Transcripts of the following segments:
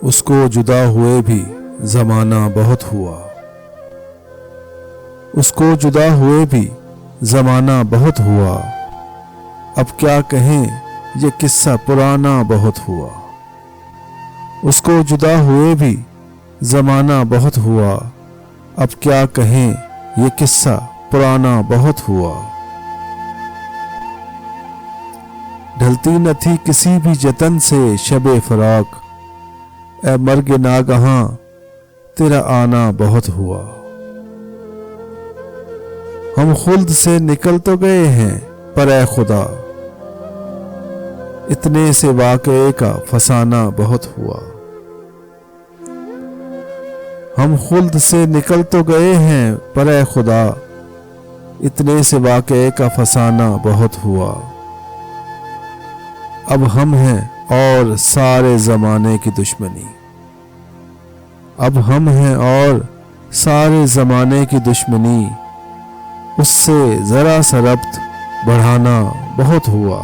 اس کو جدا ہوئے بھی زمانہ بہت ہوا، اس کو جدا ہوئے بھی زمانہ بہت ہوا، اب کیا کہیں یہ قصہ پرانا بہت ہوا۔ اس کو جدا ہوئے بھی زمانہ بہت ہوا، اب کیا کہیں یہ قصہ پرانا بہت ہوا۔ ڈھلتی نہ تھی کسی بھی جتن سے شب فراق، اے مرگ ناگہاں تیرا آنا بہت ہوا۔ ہم خلد سے نکل تو گئے ہیں پر اے خدا، اتنے سے واقعے کا فسانہ بہت ہوا۔ ہم خلد سے نکل تو گئے ہیں پر اے خدا، اتنے سے واقعے کا فسانہ بہت ہوا۔ اب ہم ہیں اور سارے زمانے کی دشمنی، اب ہم ہیں اور سارے زمانے کی دشمنی، اس سے ذرا سا ربط بڑھانا بہت ہوا۔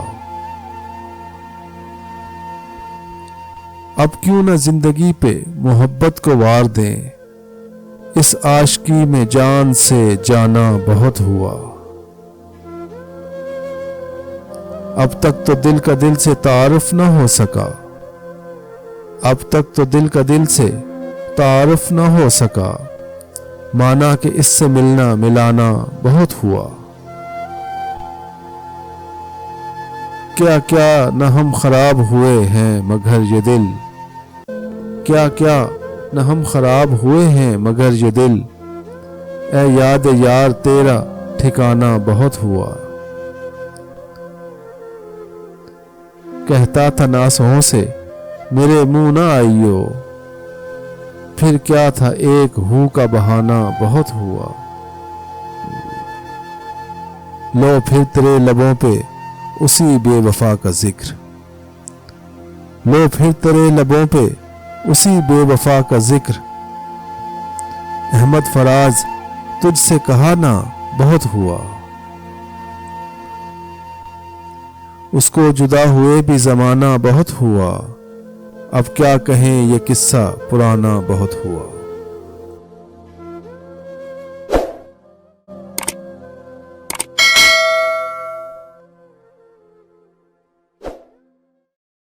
اب کیوں نہ زندگی پہ محبت کو وار دیں، اس عاشقی میں جان سے جانا بہت ہوا۔ اب تک تو دل کا دل سے تعارف نہ ہو سکا، اب تک تو دل کا دل سے تعارف نہ ہو سکا، مانا کہ اس سے ملنا ملانا بہت ہوا۔ کیا کیا نہ ہم خراب ہوئے ہیں مگر یہ دل، کیا کیا نہ ہم خراب ہوئے ہیں مگر یہ دل، اے یاد یار تیرا ٹھکانہ بہت ہوا۔ کہتا تھا ناسوں سے میرے منہ نہ آئیو، پھر کیا تھا ایک ہو کا بہانہ بہت ہوا۔ لو پھر تیرے لبوں پہ اسی بے وفا کا ذکر، لو پھر تیرے لبوں پہ اسی بے وفا کا ذکر، احمد فراز تجھ سے کہا نہ بہت ہوا۔ اس کو جدا ہوئے بھی زمانہ بہت ہوا، اب کیا کہیں یہ قصہ پرانا بہت ہوا۔